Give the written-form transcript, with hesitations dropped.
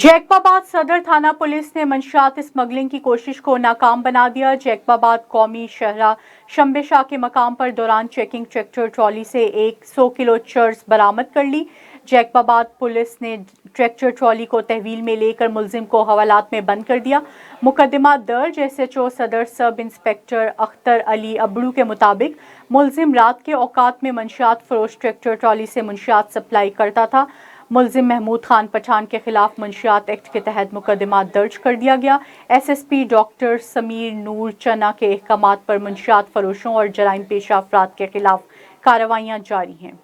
जैकबाबाद सदर थाना पुलिस ने मंशियात स्मगलिंग की कोशिश को नाकाम बना दिया। जैकबाबाद कौमी शहरा शंबे शाह के मकाम पर दौरान चेकिंग ट्रैक्टर ट्रॉली से 100 किलो चर्स बरामद कर ली। जैकबाबाद पुलिस ने ट्रैक्टर ट्रॉली को तहवील में लेकर मुलजिम को हवालात में बंद कर दिया। मुकदमा दर्ज SHO सदर सब इंस्पेक्टर अख्तर अली अबड़ू के मुताबिक मुलजिम रात के औकात में मंशियात फरोश ट्रैक्टर ट्रॉली से मंशियात सप्लाई करता था। मुलजिम महमूद खान पठान के खिलाफ मंशियात एक्ट के तहत मुकदमा दर्ज कर दिया गया। SSP डॉक्टर समीर नूर चना के अहकामात पर मंशियात फरोशों और जराइम पेशा अफराद के खिलाफ कार्रवाइयां जारी हैं।